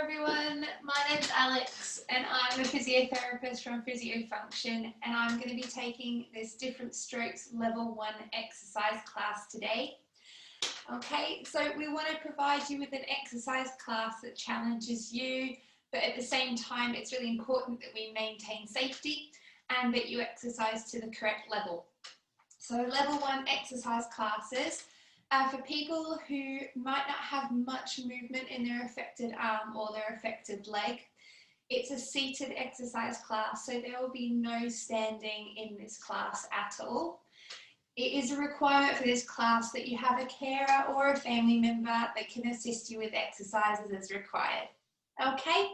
everyone, my name's Alex and I'm a physiotherapist from PhysioFunction, and I'm going to be taking this Different Strokes Level 1 exercise class today. Okay, so we want to provide you with an exercise class that challenges you, but at the same time it's really important that we maintain safety and that you exercise to the correct level. So Level 1 exercise classes for people who might not have much movement in their affected arm or their affected leg. It's a seated exercise class, so there will be no standing in this class at all. It is a requirement for this class that you have a carer or a family member that can assist you with exercises as required. Okay,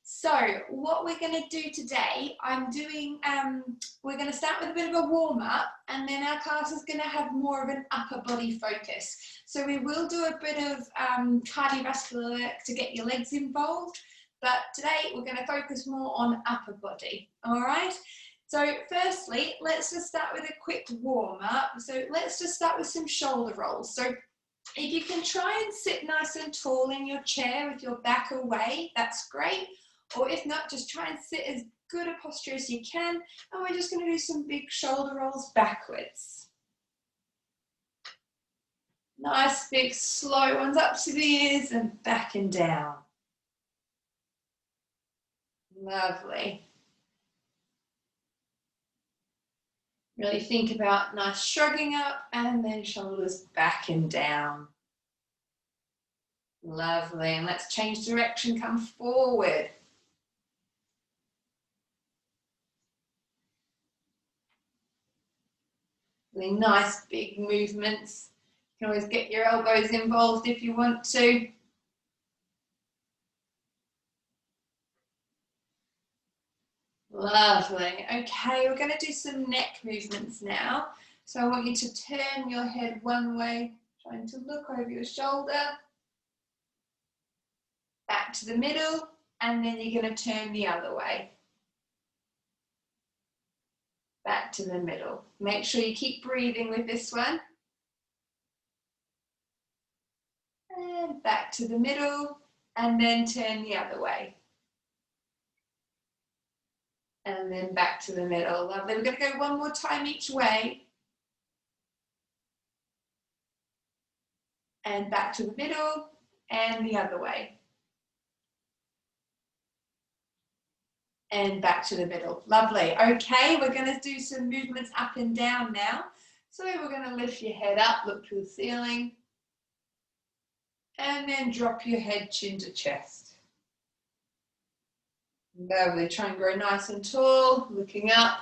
so what we're going to do today, we're going to start with a bit of a warm-up, and then our class is going to have more of an upper body focus. So we will do a bit of cardiovascular work to get your legs involved, but today we're going to focus more on upper body. All right, so firstly, let's just start with a quick warm-up. So let's just start with some shoulder rolls. So if you can try and sit nice and tall in your chair with your back away, that's great. Or if not, just try and sit as good a posture as you can. And we're just going to do some big shoulder rolls backwards. Nice big slow ones up to the ears and back and down. Lovely. Really think about nice shrugging up and then shoulders back and down. Lovely. And let's change direction, come forward. Really nice big movements. You can always get your elbows involved if you want to. Lovely. Okay, we're going to do some neck movements now. So I want you to turn your head one way, trying to look over your shoulder. Back to the middle, and then you're going to turn the other way. Back to the middle. Make sure you keep breathing with this one. And back to the middle, and then turn the other way. And then back to the middle. Lovely. We're going to go one more time each way. And back to the middle, and the other way. And back to the middle. Lovely. Okay, we're going to do some movements up and down now. So we're going to lift your head up, look to the ceiling, and then drop your head chin to chest. Lovely. Try and grow nice and tall, looking up,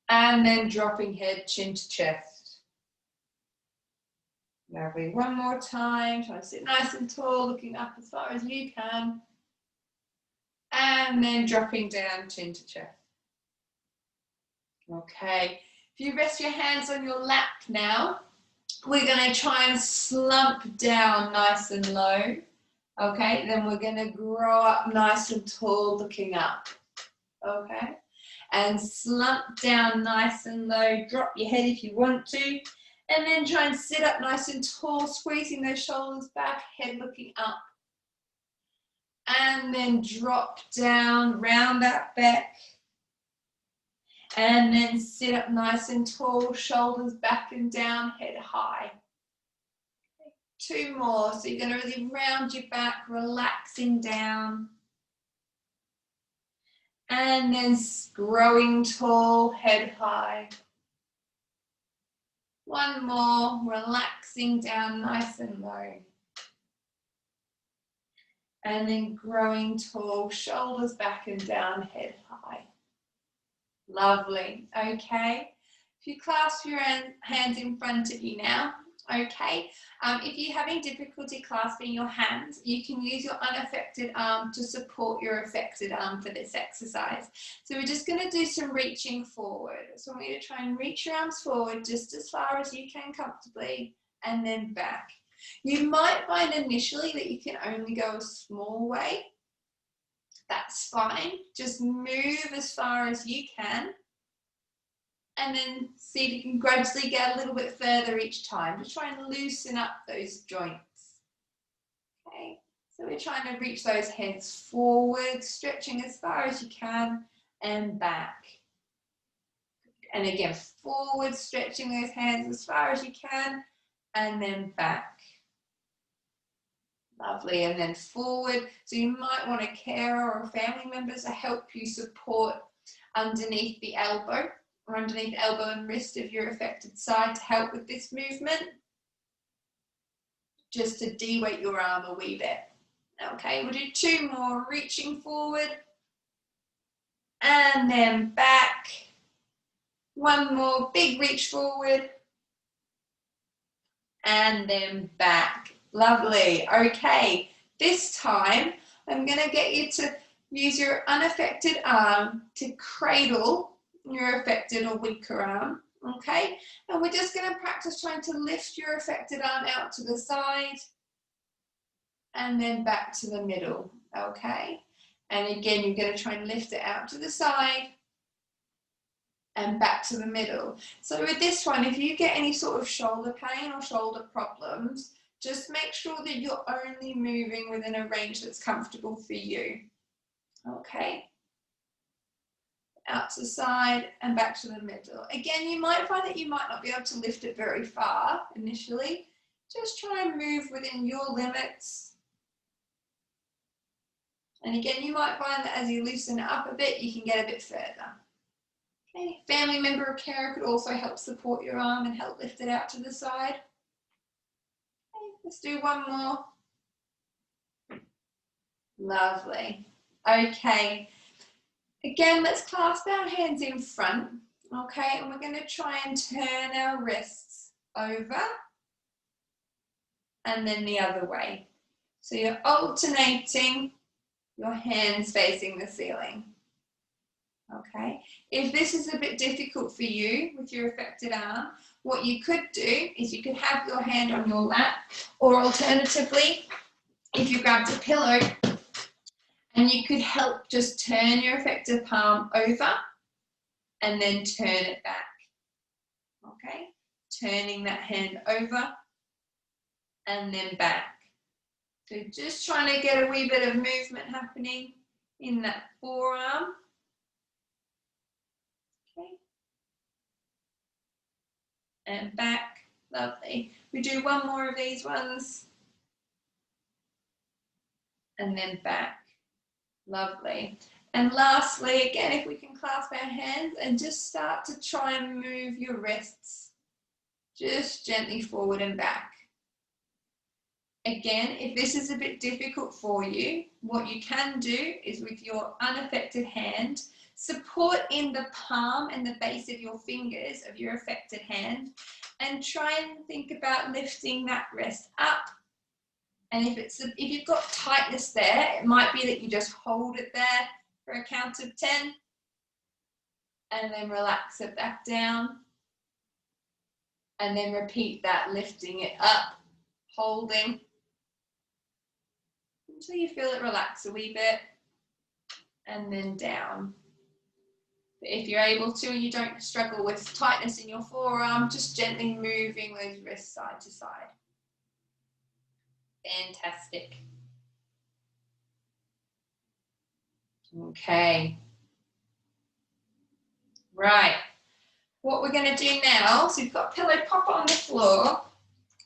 and then dropping head chin to chest. Lovely. One more time. Try to sit nice and tall, looking up as far as you can. And then dropping down chin to chest. Okay, if you rest your hands on your lap now, we're going to try and slump down nice and low. Okay, then we're going to grow up nice and tall looking up. Okay, and slump down nice and low. Drop your head if you want to. And then try and sit up nice and tall, squeezing those shoulders back, head looking up. And then drop down, round that back. And then sit up nice and tall, shoulders back and down, head high. Okay. Two more. So you're going to really round your back, relaxing down. And then growing tall, head high. One more, relaxing down nice and low. And then growing tall, shoulders back and down, head high. Lovely. Okay. If you clasp your hands in front of you now, okay. If you're having difficulty clasping your hands, you can use your unaffected arm to support your affected arm for this exercise. So we're just going to do some reaching forward. So I want you to try and reach your arms forward just as far as you can comfortably, and then back. You might find initially that you can only go a small way. That's fine. Just move as far as you can. And then see if you can gradually get a little bit further each time. Just try and loosen up those joints. Okay. So we're trying to reach those hands forward, stretching as far as you can, and back. And again, forward, stretching those hands as far as you can, and then back. Lovely, and then forward. So you might want a carer or a family member to help you support underneath the elbow, or underneath the elbow and wrist of your affected side to help with this movement. Just to de-weight your arm a wee bit. Okay, we'll do 2 more, reaching forward, and then back. 1 more, big reach forward, and then back. Lovely. Okay, this time I'm going to get you to use your unaffected arm to cradle your affected or weaker arm. Okay, and we're just going to practice trying to lift your affected arm out to the side and then back to the middle. Okay, and again you're going to try and lift it out to the side and back to the middle. So with this one, if you get any sort of shoulder pain or shoulder problems, just make sure that you're only moving within a range that's comfortable for you. Okay, out to the side and back to the middle. Again, you might find that you might not be able to lift it very far initially. Just try and move within your limits. And again, you might find that as you loosen it up a bit, you can get a bit further. Okay, family member or carer could also help support your arm and help lift it out to the side. Okay, let's do 1 more. Lovely. Okay, again, let's clasp our hands in front. Okay, and we're going to try and turn our wrists over and then the other way. So you're alternating your hands facing the ceiling. Okay, if this is a bit difficult for you with your affected arm, what you could do is you could have your hand on your lap, or alternatively, if you grabbed a pillow, and you could help just turn your affected palm over and then turn it back. Okay, turning that hand over and then back. So just trying to get a wee bit of movement happening in that forearm. Okay. And back. Lovely. We do 1 more of these ones. And then back. Lovely. And lastly, again, if we can clasp our hands and just start to try and move your wrists just gently forward and back. Again, if this is a bit difficult for you, what you can do is with your unaffected hand, support in the palm and the base of your fingers of your affected hand and try and think about lifting that wrist up. And if you've got tightness there, it might be that you just hold it there for a count of 10 and then relax it back down and then repeat that, lifting it up, holding until you feel it relax a wee bit and then down. But if you're able to and you don't struggle with tightness in your forearm, just gently moving those wrists side to side. Fantastic. Okay. Right. What we're going to do now, so we've got pillow pop on the floor.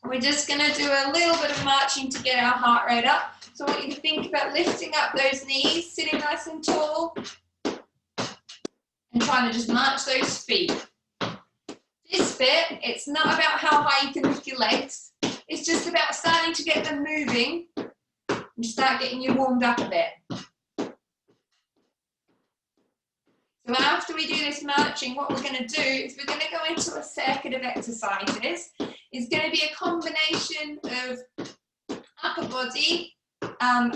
We're just going to do a little bit of marching to get our heart rate up. So I want you to think about lifting up those knees, sitting nice and tall, and trying to just march those feet. This bit, it's not about how high you can lift your legs. It's just about starting to get them moving and start getting you warmed up a bit. So after we do this marching, what we're going to do is we're going to go into a circuit of exercises. It's going to be a combination of upper body, arm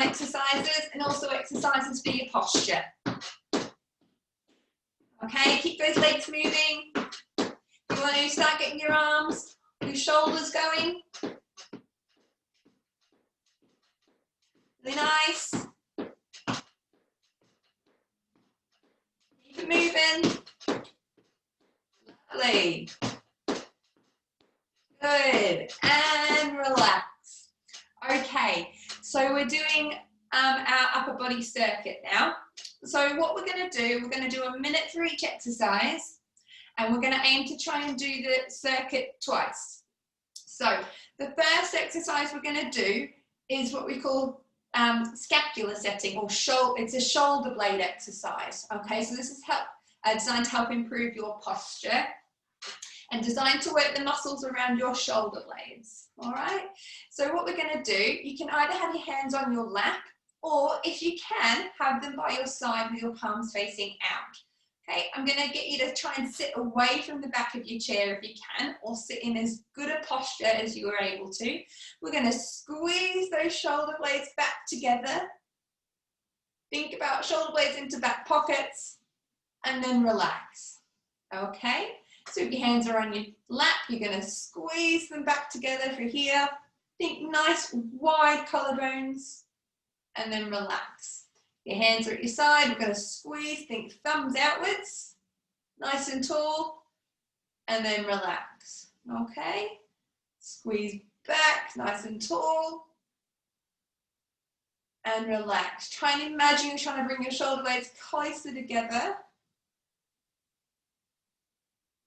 exercises, and also exercises for your posture. Okay, keep those legs moving. You want to start getting your arms, your shoulders going. Really nice. Keep it moving. Lovely. Good. And relax. Okay, so So we're doing our upper body circuit now. So what we're going to do, we're going to do a minute for each exercise, and we're going to aim to try and do the circuit twice. So the first exercise we're going to do is what we call scapular setting, or it's a shoulder blade exercise. Okay, so this is designed to help improve your posture and designed to work the muscles around your shoulder blades. All right, so what we're going to do, you can either have your hands on your lap, or if you can, have them by your side with your palms facing out. Okay, I'm going to get you to try and sit away from the back of your chair if you can, or sit in as good a posture as you are able to. We're going to squeeze those shoulder blades back together. Think about shoulder blades into back pockets, and then relax. Okay, so if your hands are on your lap, you're going to squeeze them back together for here. Think nice wide collarbones, and then relax. Your hands are at your side, we're going to squeeze, think thumbs outwards, nice and tall, and then relax. Okay, squeeze back, nice and tall, and relax. Try and imagine you're trying to bring your shoulder blades closer together,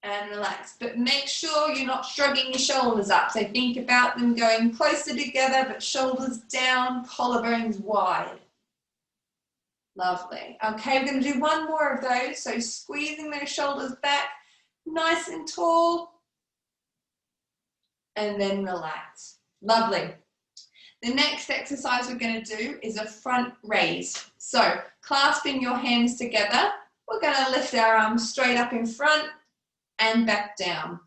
and relax. But make sure you're not shrugging your shoulders up. So think about them going closer together, but shoulders down, collarbones wide. Lovely. Okay, we're going to do one more of those. So squeezing those shoulders back, nice and tall, and then relax. Lovely. The next exercise we're going to do is a front raise. So clasping your hands together, we're going to lift our arms straight up in front and back down.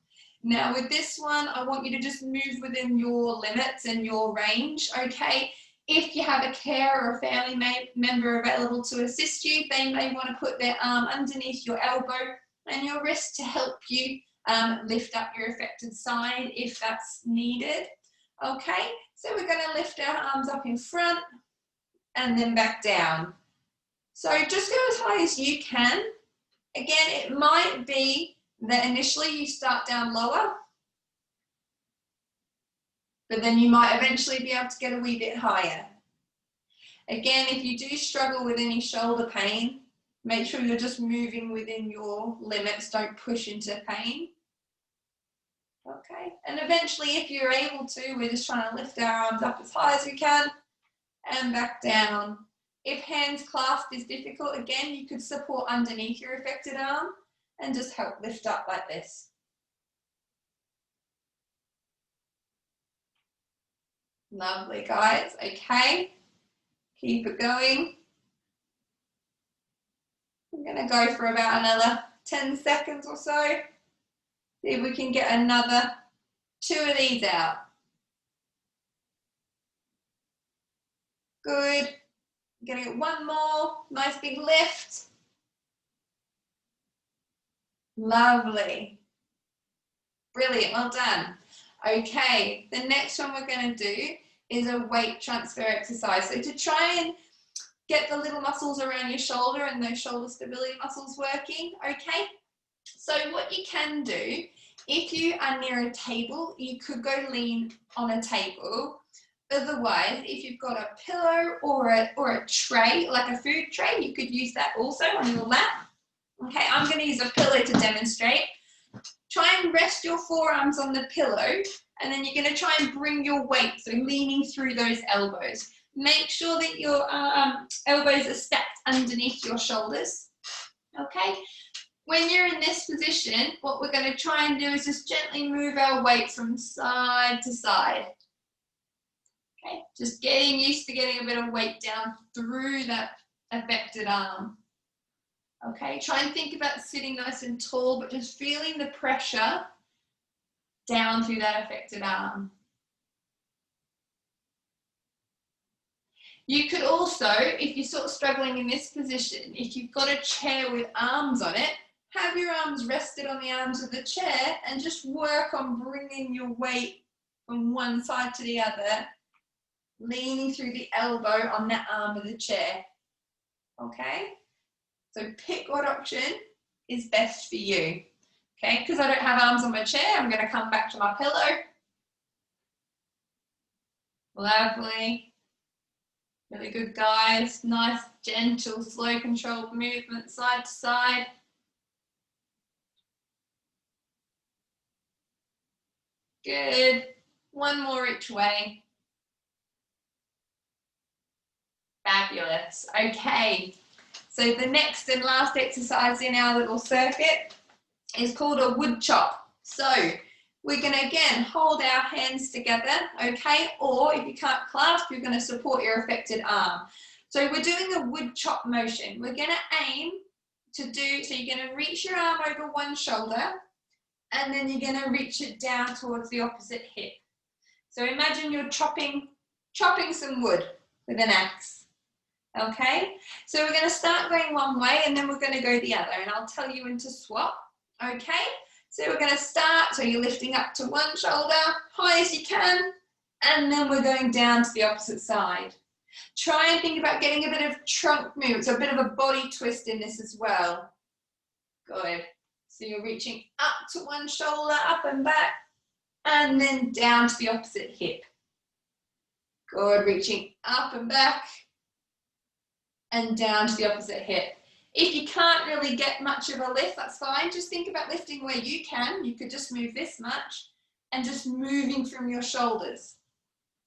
Now with this one, I want you to just move within your limits and your range, okay? If you have a carer or a family member available to assist you, they may want to put their arm underneath your elbow and your wrist to help you lift up your affected side if that's needed. Okay, so we're going to lift our arms up in front and then back down. So just go as high as you can. Again, it might be that initially you start down lower, but then you might eventually be able to get a wee bit higher. Again, if you do struggle with any shoulder pain, make sure you're just moving within your limits, don't push into pain. Okay, and eventually if you're able to, we're just trying to lift our arms up as high as we can and back down. If hands clasped is difficult, again, you could support underneath your affected arm and just help lift up like this. Lovely, guys. Okay, keep it going. I'm going to go for about another 10 seconds or so. See if we can get another 2 of these out. Good. I'm going to get one more. Nice big lift. Lovely. Brilliant. Well done. Okay, the next one we're going to do is a weight transfer exercise. So to try and get the little muscles around your shoulder and those shoulder stability muscles working, okay? So what you can do, if you are near a table, you could go lean on a table. Otherwise, if you've got a pillow or a tray, like a food tray, you could use that also on your lap. Okay, I'm going to use a pillow to demonstrate. Try and rest your forearms on the pillow, and then you're going to try and bring your weight, so leaning through those elbows. Make sure that your elbows are stacked underneath your shoulders. Okay, when you're in this position, what we're going to try and do is just gently move our weight from side to side. Okay, just getting used to getting a bit of weight down through that affected arm. Okay, try and think about sitting nice and tall, but just feeling the pressure down through that affected arm. You could also, if you're sort of struggling in this position, if you've got a chair with arms on it, have your arms rested on the arms of the chair and just work on bringing your weight from one side to the other, leaning through the elbow on that arm of the chair. Okay? So pick what option is best for you. Okay, because I don't have arms on my chair, I'm going to come back to my pillow. Lovely. Really good, guys. Nice, gentle, slow controlled movement side to side. Good. One more each way. Fabulous. Okay. So the next and last exercise in our little circuit is called a wood chop. So we're going to again hold our hands together, okay? Or if you can't clasp, you're going to support your affected arm. So we're doing a wood chop motion. We're going to aim to do, so you're going to reach your arm over one shoulder and then you're going to reach it down towards the opposite hip. So imagine you're chopping some wood with an axe. Okay, so we're going to start going one way and then we're going to go the other, and I'll tell you when to swap. Okay, so we're going to start, so you're lifting up to one shoulder, high as you can, and then we're going down to the opposite side. Try and think about getting a bit of trunk movement, so a bit of a body twist in this as well. Good, so you're reaching up to one shoulder, up and back, and then down to the opposite hip. Good, reaching up and back, and down to the opposite hip. If you can't really get much of a lift, that's fine. Just think about lifting where you can. You could just move this much and just moving from your shoulders.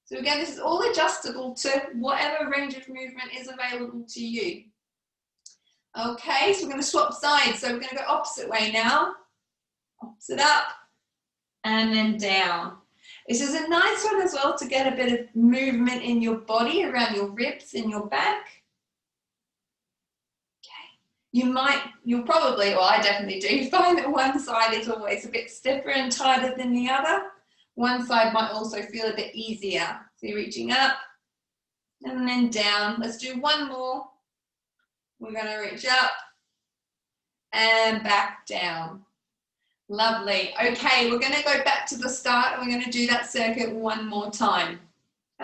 So again, this is all adjustable to whatever range of movement is available to you. Okay, so we're going to swap sides. So we're going to go opposite way now. Opposite up and then down. This is a nice one as well to get a bit of movement in your body, around your ribs and your back. You'll probably, well, I definitely do, find that one side is always a bit stiffer and tighter than the other. One side might also feel a bit easier. So you're reaching up and then down. Let's do one more. We're going to reach up and back down. Lovely. Okay, we're going to go back to the start and we're going to do that circuit one more time.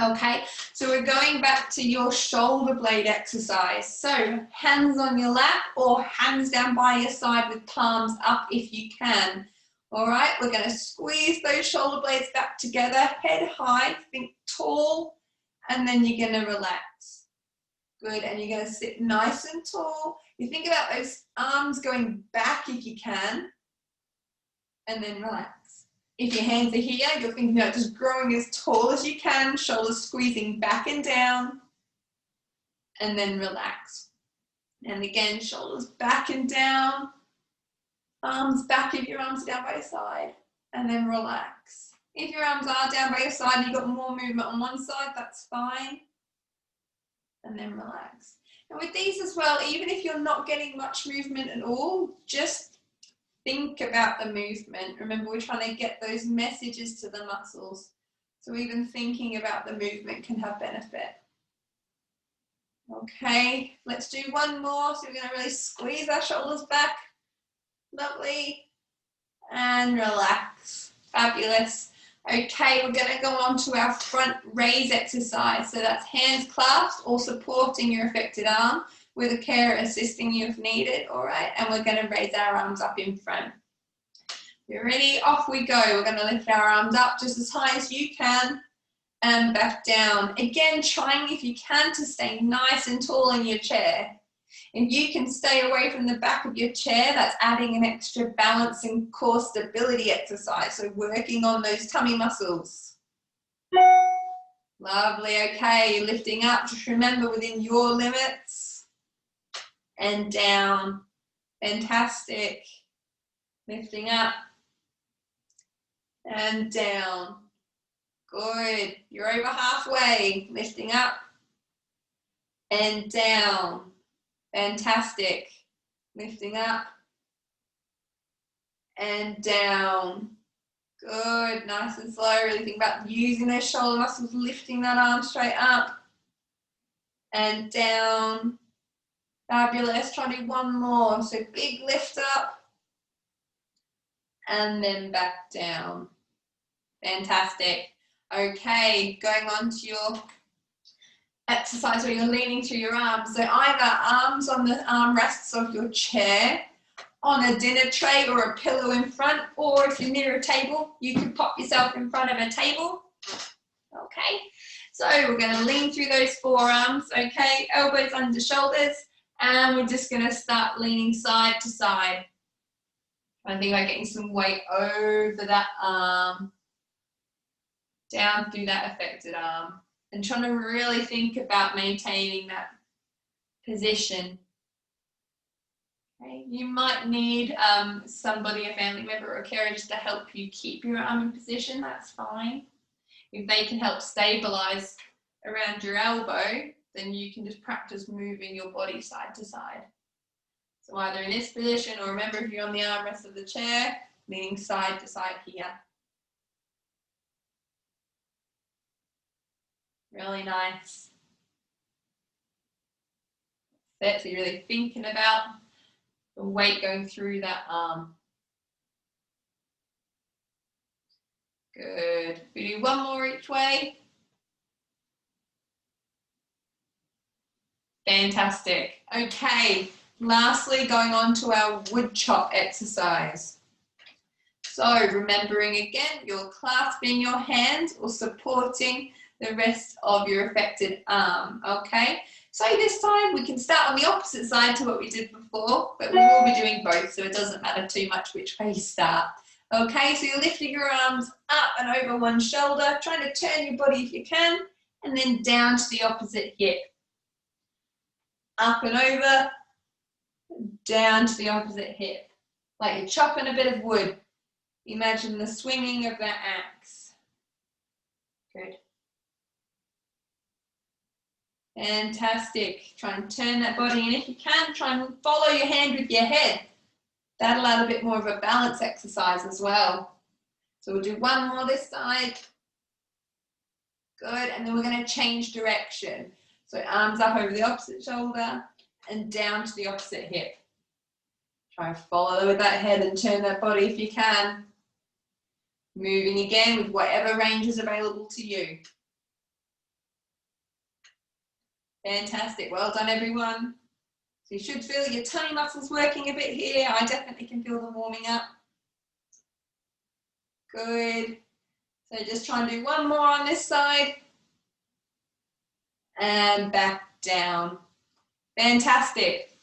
Okay, so we're going back to your shoulder blade exercise. So hands on your lap or hands down by your side with palms up if you can. All right, we're going to squeeze those shoulder blades back together, head high, think tall, and then you're going to relax. Good, and you're going to sit nice and tall. You think about those arms going back if you can, and then relax. If your hands are here, you're thinking about just growing as tall as you can, shoulders squeezing back and down, and then relax. And again, shoulders back and down, arms back if your arms are down by your side, and then relax. If your arms are down by your side and you've got more movement on one side, that's fine. And then relax. And with these as well, even if you're not getting much movement at all, just think about the movement. Remember, we're trying to get those messages to the muscles. So even thinking about the movement can have benefit. Okay, let's do one more. So we're going to really squeeze our shoulders back. Lovely. And relax. Fabulous. Okay, we're going to go on to our front raise exercise. So that's hands clasped or supporting your affected arm, with a carer assisting you if needed, all right? And we're going to raise our arms up in front. You're ready? Off we go. We're going to lift our arms up just as high as you can and back down. Again, trying if you can to stay nice and tall in your chair. If you can stay away from the back of your chair, that's adding an extra balance and core stability exercise. So working on those tummy muscles. Lovely. Okay, lifting up. Just remember within your limits. And down. Fantastic. Lifting up and down. Good. You're over halfway. Lifting up and down. Fantastic. Lifting up and down. Good. Nice and slow. Really think about using those shoulder muscles, lifting that arm straight up and down. Fabulous. Try to do one more. So big lift up and then back down. Fantastic. Okay, going on to your exercise where you're leaning through your arms. So either arms on the armrests of your chair, on a dinner tray or a pillow in front, or if you're near a table, you can pop yourself in front of a table Okay, so we're going to lean through those forearms, okay, elbows under shoulders, and we're just going to start leaning side to side. I think I'm getting some weight over that arm, down through that affected arm, and trying to really think about maintaining that position. Okay. You might need somebody, a family member or a carer, just to help you keep your arm in position. That's fine. If they can help stabilize around your elbow, then you can just practice moving your body side to side. So either in this position, or remember if you're on the armrest of the chair, leaning side to side here. Really nice. That's it. So you're really thinking about the weight going through that arm. Good. We do one more each way. Fantastic. Okay, lastly, going on to our wood chop exercise. So remembering again, you're clasping your hands or supporting the rest of your affected arm, okay? So this time we can start on the opposite side to what we did before, but we will be doing both, so it doesn't matter too much which way you start. Okay, so you're lifting your arms up and over one shoulder, trying to turn your body if you can, and then down to the opposite hip. Up and over, down to the opposite hip. Like you're chopping a bit of wood. Imagine the swinging of that axe. Good. Fantastic. Try and turn that body, and if you can, try and follow your hand with your head. That'll add a bit more of a balance exercise as well. So we'll do one more this side. Good, and then we're going to change direction. So arms up over the opposite shoulder and down to the opposite hip. Try and follow with that head and turn that body if you can. Moving again with whatever range is available to you. Fantastic, well done everyone. So you should feel your tummy muscles working a bit here. I definitely can feel them warming up. Good. So just try and do one more on this side. And back down. Fantastic.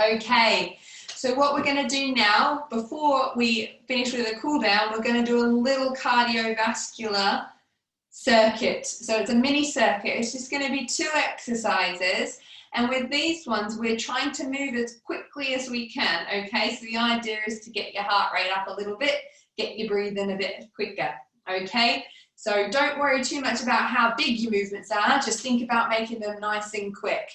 Okay, so what we're going to do now, before we finish with a cool down, we're going to do a little cardiovascular circuit. So it's a mini circuit. It's just going to be 2 exercises. And with these ones, we're trying to move as quickly as we can, okay? So the idea is to get your heart rate up a little bit, get your breathing a bit quicker, okay? So don't worry too much about how big your movements are, just think about making them nice and quick.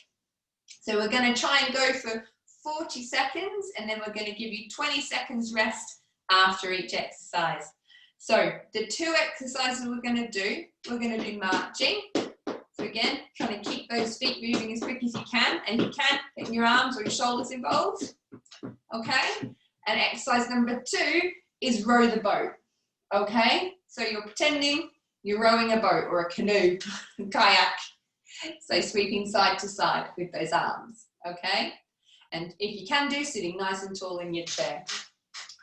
So we're going to try and go for 40 seconds, and then we're going to give you 20 seconds rest after each exercise. So the 2 exercises we're going to do marching. So again, trying to keep those feet moving as quick as you can, and you can get your arms or your shoulders involved, okay? And exercise number 2 is row the boat, okay? So you're pretending you're rowing a boat or a canoe, kayak. So sweeping side to side with those arms, okay? And if you can do, sitting nice and tall in your chair.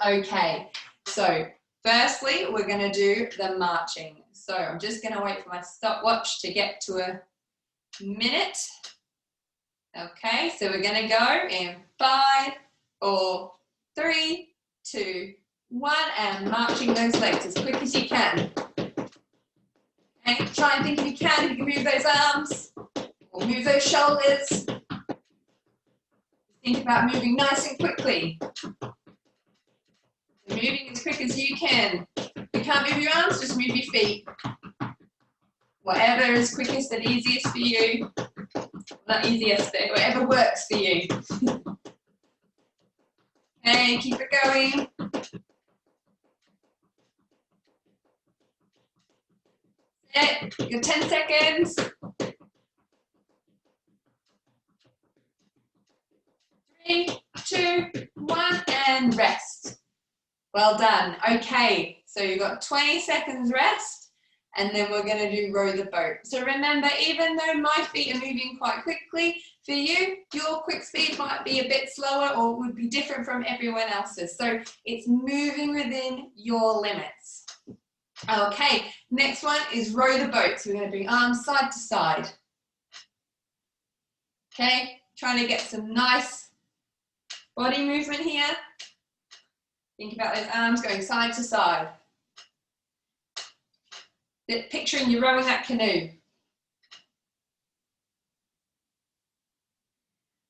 Okay, so firstly, we're going to do the marching. So I'm just going to wait for my stopwatch to get to a minute. Okay, so we're going to go in 5, 4, 3, 2, 1, and marching those legs as quick as you can. Okay, try and think if you can move those arms or move those shoulders. Think about moving nice and quickly. Moving as quick as you can. If you can't move your arms, just move your feet. Whatever is quickest and easiest for you. Not easiest, but whatever works for you. Okay, keep it going. Set. You got 10 seconds. 3, 2, 1, and rest. Well done. Okay, so you've got 20 seconds rest, and then we're going to do row the boat. So remember, even though my feet are moving quite quickly, for you, your quick speed might be a bit slower or would be different from everyone else's. So it's moving within your limits. Okay, next one is row the boat. So we're going to bring arms side to side. Okay, trying to get some nice body movement here. Think about those arms going side to side. Picturing you rowing that canoe.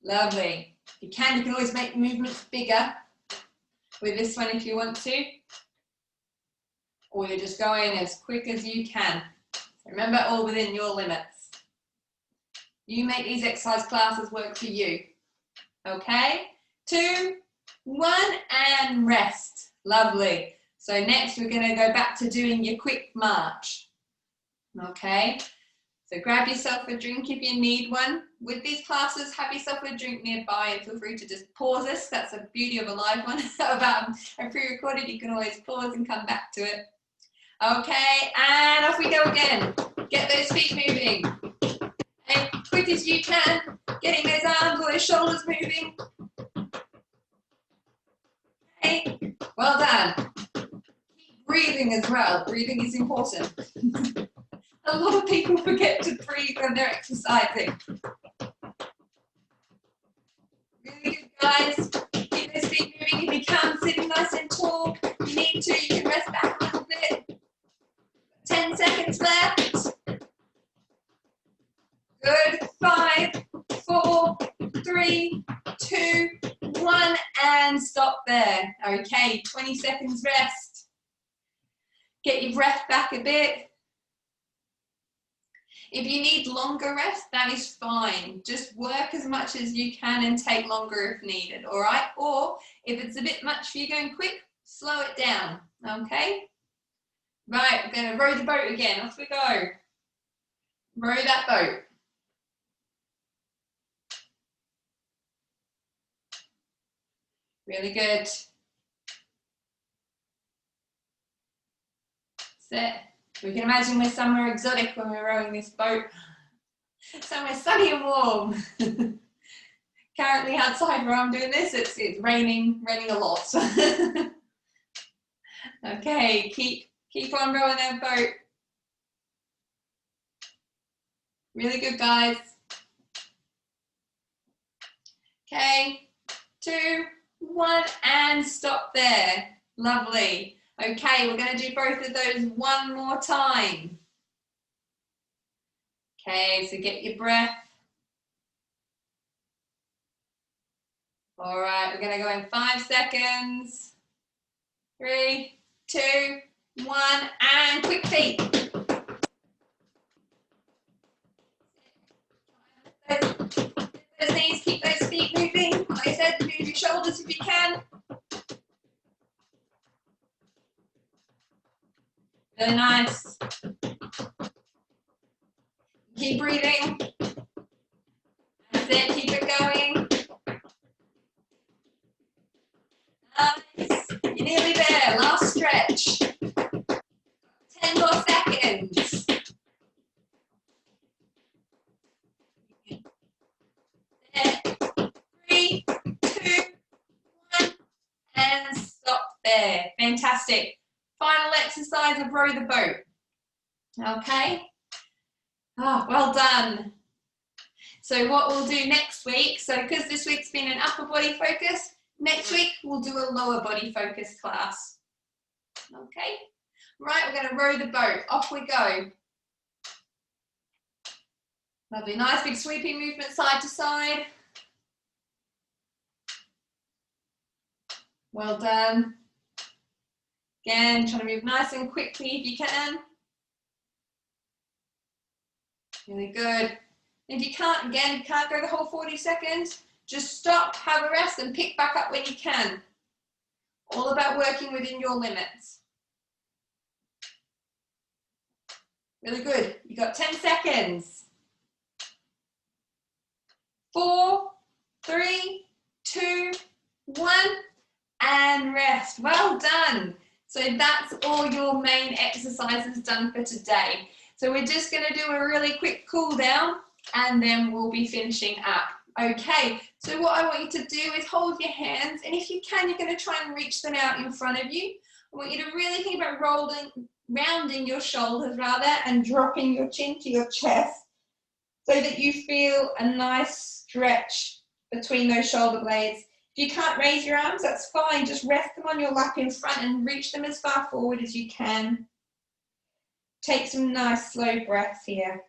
Lovely. If you can always make the movements bigger with this one if you want to. Or you're just going as quick as you can. So remember, all within your limits. You make these exercise classes work for you. Okay? 2, 1, and rest. Lovely. So next we're going to go back to doing your quick march. Okay? So grab yourself a drink if you need one. With these classes, have yourself a drink nearby and feel free to just pause this. That's the beauty of a live one. A pre-recorded, you can always pause and come back to it. Okay, and off we go again. Get those feet moving. And quick as you can, getting those arms or those shoulders moving. Okay, well done. Keep breathing as well. Breathing is important. A lot of people forget to breathe when they're exercising. Really good, guys. Keep those feet moving if you can, sitting nice and tall. If you need to, you can rest back a little bit. 10 seconds left. Good. 5, 4, 3, 2, 1, and stop there. Okay, 20 seconds rest. Get your breath back a bit. If you need longer rest, that is fine. Just work as much as you can and take longer if needed, all right? Or if it's a bit much for you going quick, slow it down, okay? Right, we're going to row the boat again. Off we go. Row that boat. Really good. Sit. We can imagine we're somewhere exotic when we're rowing this boat. Somewhere sunny and warm. Currently outside where I'm doing this, it's raining a lot. Okay, keep on rowing that boat. Really good, guys. Okay, 2, 1, and stop there. Lovely. Okay, we're going to do both of those one more time. Okay, so get your breath. All right, we're going to go in 5 seconds. 3, 2, 1, and quick feet. Those knees, keep those feet moving. Like I said, move your shoulders if you can. Really nice. Keep breathing. That's it, keep it going. Nice. You're nearly there. Last stretch. 10 more seconds. 3, 2, 1, and stop there. Fantastic. Final exercise of row the boat. Okay. Oh, well done. So what we'll do next week, so because this week's been an upper body focus, next week we'll do a lower body focus class. Okay. Right, we're going to row the boat. Off we go. Lovely. Nice big sweeping movement side to side. Well done. Again, trying to move nice and quickly if you can. Really good. If you can't, again, you can't go the whole 40 seconds, just stop, have a rest, and pick back up when you can. All about working within your limits. Really good. You got 10 seconds. 4, 3, 2, 1, and rest. Well done. So that's all your main exercises done for today. So we're just going to do a really quick cool down and then we'll be finishing up. Okay, so what I want you to do is hold your hands, and if you can, you're going to try and reach them out in front of you. I want you to really think about rounding your shoulders rather and dropping your chin to your chest so that you feel a nice stretch between those shoulder blades. If you can't raise your arms, that's fine. Just rest them on your lap in front and reach them as far forward as you can. Take some nice slow breaths here.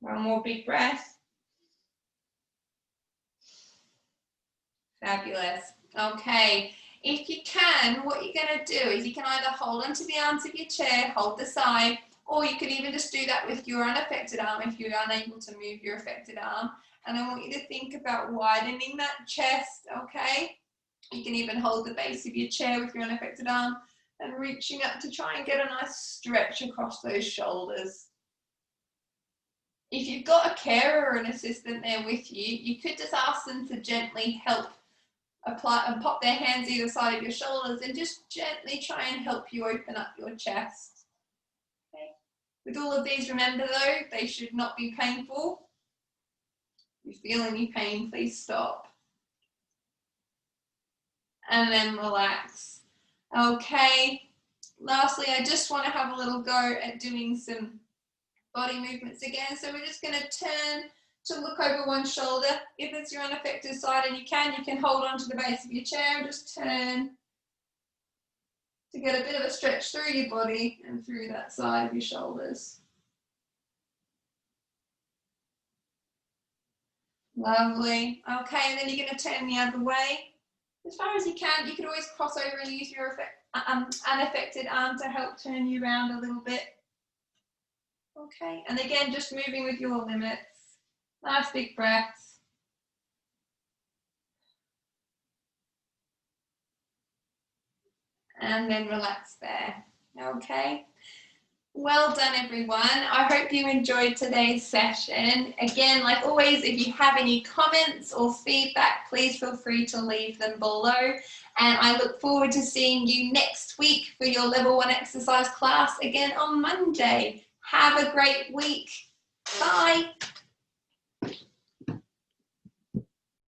One more big breath. Fabulous. Okay, if you can, what you're going to do is you can either hold onto the arms of your chair, hold the side, or you could even just do that with your unaffected arm if you're unable to move your affected arm. And I want you to think about widening that chest, okay? You can even hold the base of your chair with your unaffected arm and reaching up to try and get a nice stretch across those shoulders. If you've got a carer or an assistant there with you, you could just ask them to gently help apply and pop their hands either side of your shoulders and just gently try and help you open up your chest. Okay. With all of these, remember though, they should not be painful. If you feel any pain, please stop. And then relax. Okay, lastly, I just want to have a little go at doing some body movements again. So we're just going to turn to look over one shoulder. If it's your unaffected side and you can hold on to the base of your chair and just turn to get a bit of a stretch through your body and through that side of your shoulders. Lovely. Okay, and then you're going to turn the other way. As far as you can, you could always cross over and use your unaffected arm to help turn you around a little bit. Okay, and again, just moving with your limits. Nice big breaths. And then relax there. Okay. Well done, everyone. I hope you enjoyed today's session. Again, like always, if you have any comments or feedback, please feel free to leave them below. And I look forward to seeing you next week for your level 1 exercise class again on Monday. Have a great week. Bye.